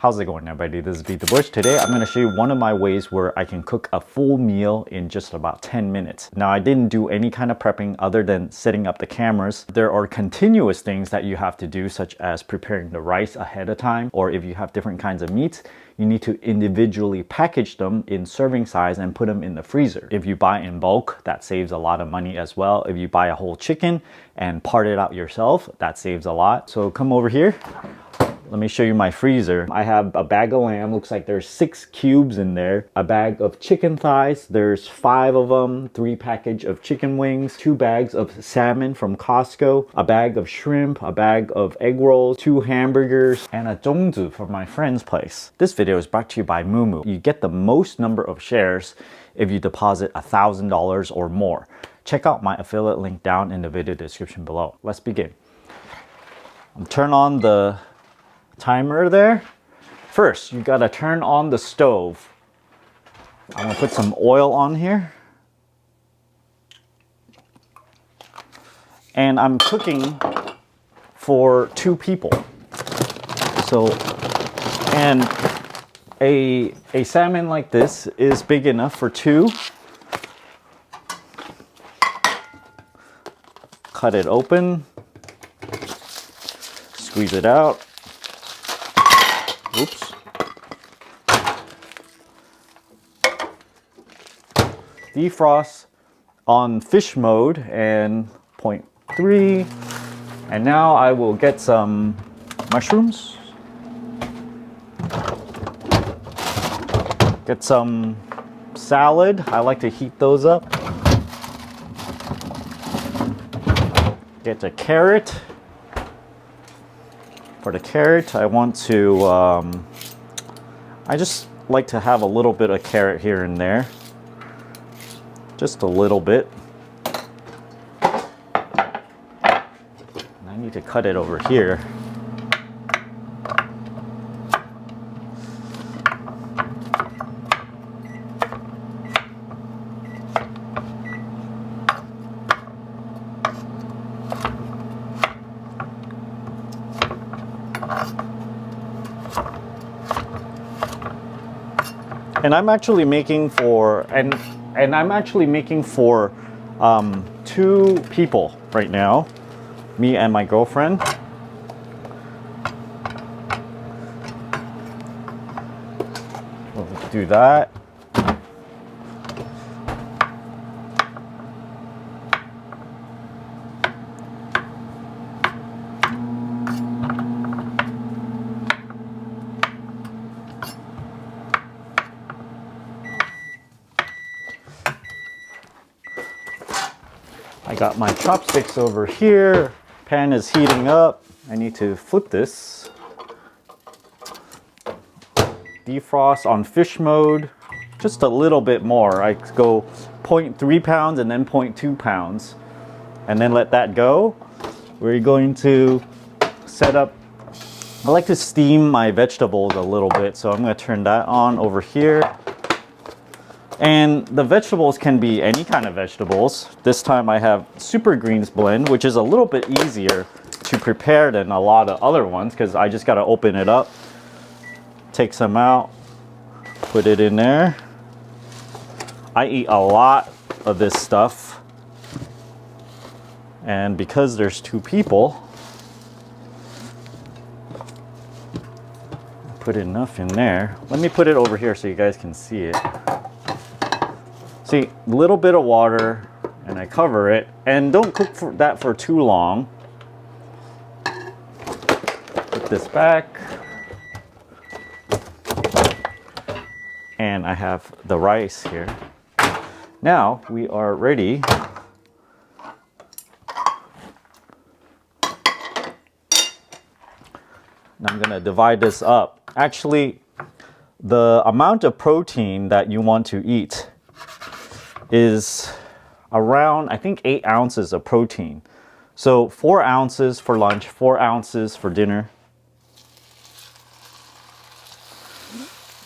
How's it going, everybody? This is BeatTheBush. Today I'm going to show you one of my ways where I can cook a full meal in just about 10 minutes. Now, I didn't do any kind of prepping other than setting up the cameras. There are continuous things that you have to do, such as preparing the rice ahead of time, or if you have different kinds of meats, you need to individually package them in serving size and put them in the freezer. If you buy in bulk, that saves a lot of money as well. If you buy a whole chicken and part it out yourself, that saves a lot. So come over here. Let me show you my freezer. I have a bag of lamb, looks like there's 6 cubes in there. A bag of chicken thighs, there's 5 of them. 3 package of chicken wings, 2 bags of salmon from Costco, a bag of shrimp, a bag of egg rolls, 2 hamburgers, and a zongzi from my friend's place. This video is brought to you by Mumu. You get the most number of shares if you deposit $1,000 or more. Check out my affiliate link down in the video description below. Let's begin. Turn on the timer there. First, you gotta turn on the stove. I'm gonna put some oil on here. And I'm cooking for 2 people. So, and a salmon like this is big enough for 2. Cut it open. Squeeze it out. Oops. Defrost on fish mode and 0.3. And now I will get some mushrooms. Get some salad. I like to heat those up. Get a carrot. For the carrot, I want to, I just like to have a little bit of carrot here and there. Just a little bit. And I need to cut it over here. And I'm actually making for, and I'm actually making for 2 people right now, me and my girlfriend. We'll do that. I got my chopsticks over here. Pan is heating up. I need to flip this. Defrost on fish mode. Just a little bit more. I go 0.3 pounds and then 0.2 pounds. And then let that go. We're going to set up. I like to steam my vegetables a little bit, so I'm going to turn that on over here. And the vegetables can be any kind of vegetables. This time I have super greens blend, which is a little bit easier to prepare than a lot of other ones because I just got to open it up, take some out, put it in there. I eat a lot of this stuff. And because there's 2 people, put enough in there. Let me put it over here so you guys can see it. See, a little bit of water, and I cover it, and don't cook that for too long. Put this back. And I have the rice here. Now we are ready. Now I'm gonna divide this up. Actually, the amount of protein that you want to eat is around, I think, 8 ounces of protein. So 4 ounces for lunch, 4 ounces for dinner.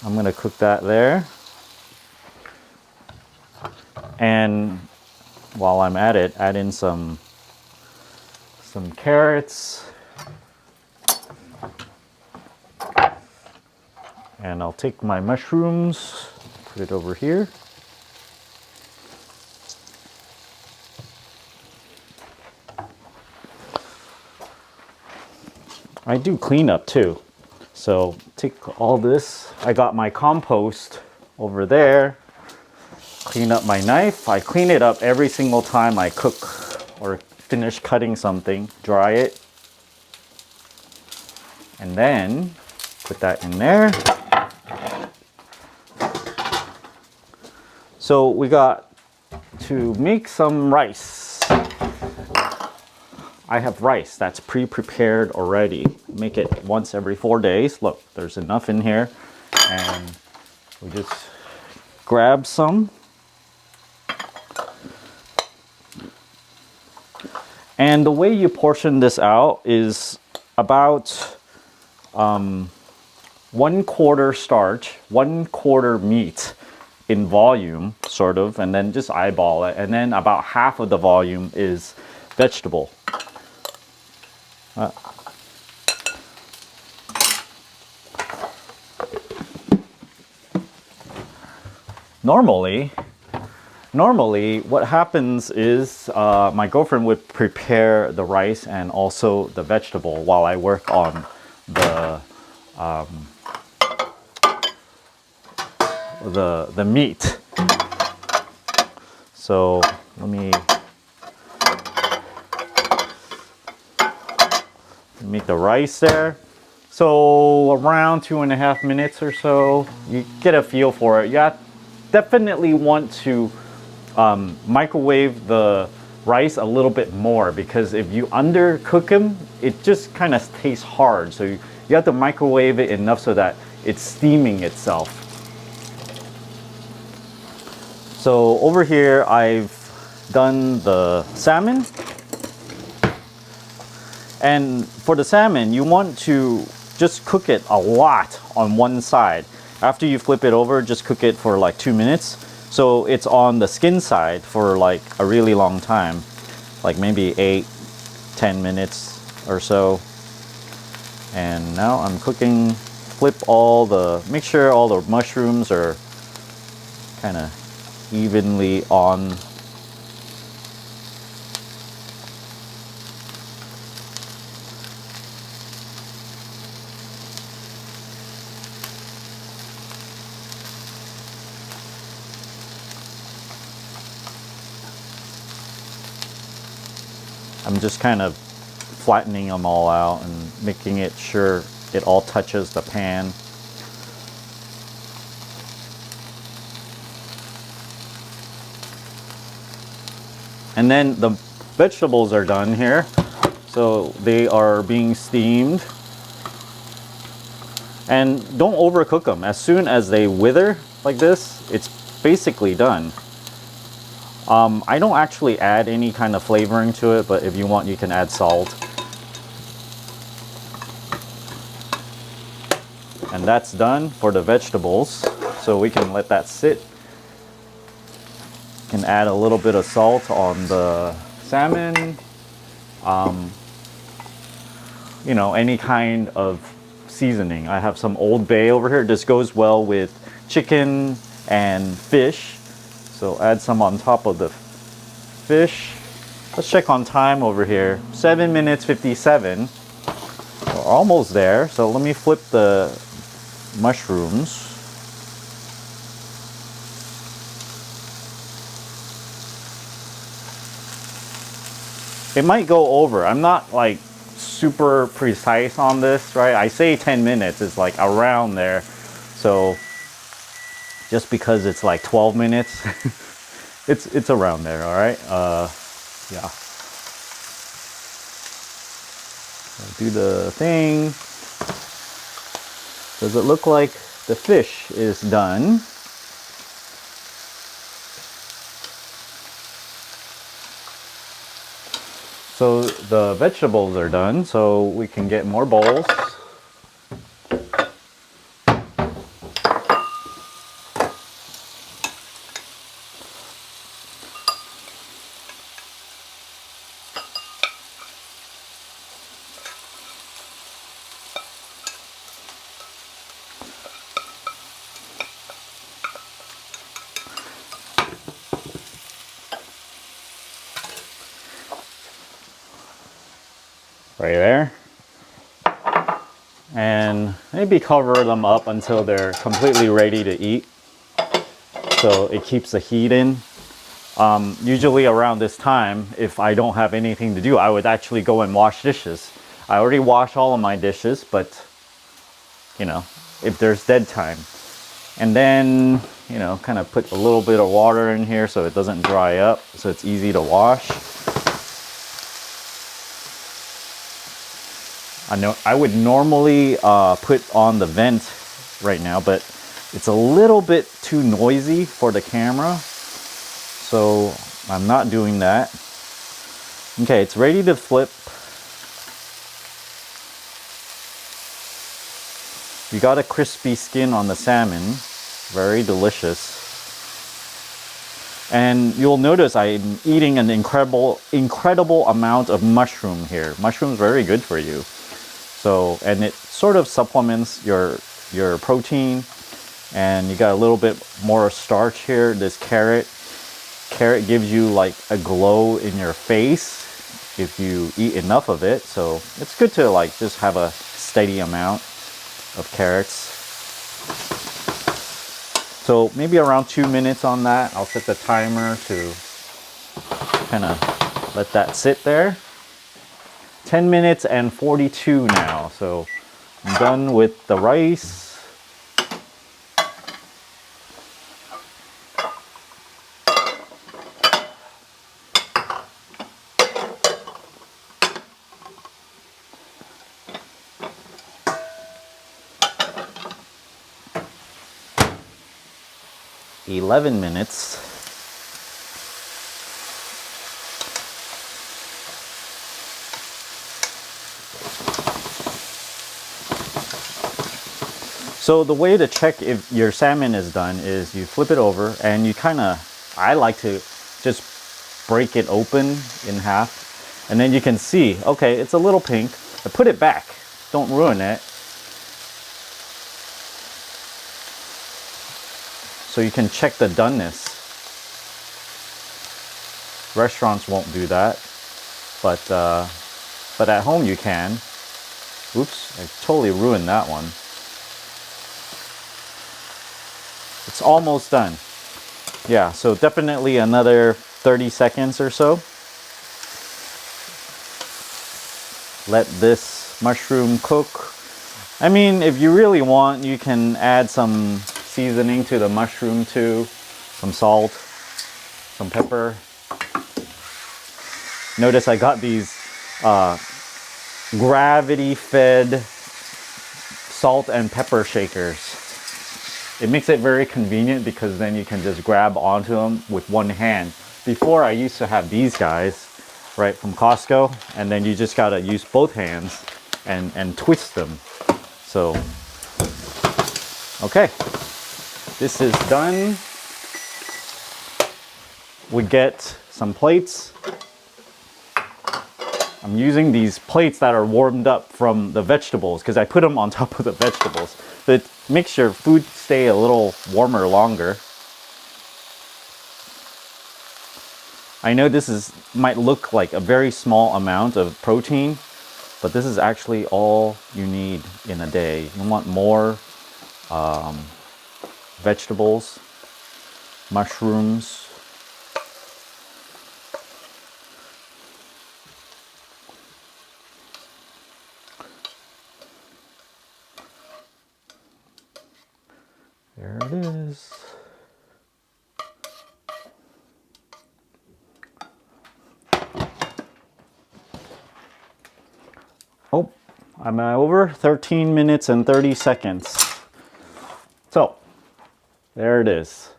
I'm gonna cook that there. And while I'm at it, add in some carrots. And I'll take my mushrooms, put it over here. I do cleanup too. So take all this. I got my compost over there. Clean up my knife. I clean it up every single time I cook or finish cutting something. Dry it. And then put that in there. So we got to make some rice. I have rice that's pre-prepared already. Make it once every 4 days. Look, there's enough in here. And we just grab some. And the way you portion this out is about 1/4 starch, 1/4 meat in volume, sort of, and then just eyeball it. And then about half of the volume is vegetable. Normally what happens is my girlfriend would prepare the rice and also the vegetable while I work on the meat. So let me make the rice there. So around 2.5 minutes or so, you get a feel for it. You definitely want to microwave the rice a little bit more, because if you undercook them, it just kind of tastes hard. So you have to microwave it enough so that it's steaming itself. So over here, I've done the salmon. And for the salmon, you want to just cook it a lot on one side. After you flip it over, just cook it for like 2 minutes. So it's on the skin side for like a really long time, like maybe 8-10 minutes or so. And now I'm cooking, make sure all the mushrooms are kind of evenly on. I'm just kind of flattening them all out and making it sure it all touches the pan. And then the vegetables are done here. So they are being steamed. And don't overcook them. As soon as they wither like this, it's basically done. I don't actually add any kind of flavoring to it, but if you want, you can add salt. And that's done for the vegetables. So we can let that sit. Can add a little bit of salt on the salmon. You know, any kind of seasoning. I have some Old Bay over here. This goes well with chicken and fish. So add some on top of the fish. Let's check on time over here. 7 minutes 57. We're almost there. So let me flip the mushrooms. It might go over. I'm not like super precise on this, right? I say 10 minutes, it's like around there. So just because it's like 12 minutes, it's around there, all right? Yeah. I'll do the thing. Does it look like the fish is done? So the vegetables are done, so we can get more bowls. right there. And maybe cover them up until they're completely ready to eat, so it keeps the heat in. Usually around this time, if I don't have anything to do, I would actually go and wash dishes. I already wash all of my dishes, but you know, if there's dead time. And then, you know, kind of put a little bit of water in here so it doesn't dry up, so it's easy to wash. I know I would normally put on the vent right now, but it's a little bit too noisy for the camera, so I'm not doing that. Okay, it's ready to flip. You got a crispy skin on the salmon, very delicious. And you'll notice I'm eating an incredible amount of mushroom here. Mushroom's very good for you. So, and it sort of supplements your protein, and you got a little bit more starch here. This carrot gives you like a glow in your face if you eat enough of it. So it's good to like just have a steady amount of carrots. So maybe around 2 minutes on that. I'll set the timer to kind of let that sit there. 10 minutes and 42 now. So I'm done with the rice. $11 minutes. So the way to check if your salmon is done is you flip it over and you kind of, I like to just break it open in half, and then you can see, okay, it's a little pink, but put it back, don't ruin it. So you can check the doneness. Restaurants won't do that, but at home you can. Oops, I totally ruined that one. It's almost done. Yeah, so definitely another 30 seconds or so. Let this mushroom cook. I mean, if you really want, you can add some seasoning to the mushroom too. Some salt, some pepper. Notice I got these gravity-fed salt and pepper shakers. It makes it very convenient because then you can just grab onto them with one hand. Before, I used to have these guys, right, from Costco, and then you just gotta use both hands and twist them. So, okay, this is done. We get some plates. I'm using these plates that are warmed up from the vegetables because I put them on top of the vegetables. It makes your food stay a little warmer longer. I know this might look like a very small amount of protein, but this is actually all you need in a day. You want more vegetables, mushrooms. There it is. Oh, I'm over 13 minutes and 30 seconds. So, there it is.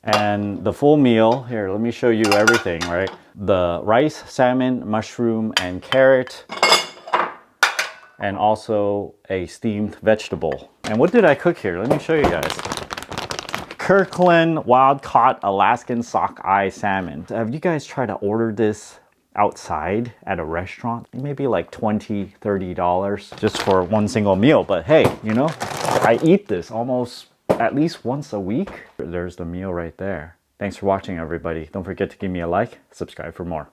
And the full meal, here, let me show you everything, right? The rice, salmon, mushroom, and carrot, and also a steamed vegetable. And what did I cook here? Let me show you guys. Kirkland wild-caught Alaskan Sockeye Salmon. Have you guys tried to order this outside at a restaurant? Maybe like $20, $30 just for one single meal. But hey, you know, I eat this almost at least once a week. There's the meal right there. Thanks for watching, everybody. Don't forget to give me a like, subscribe for more.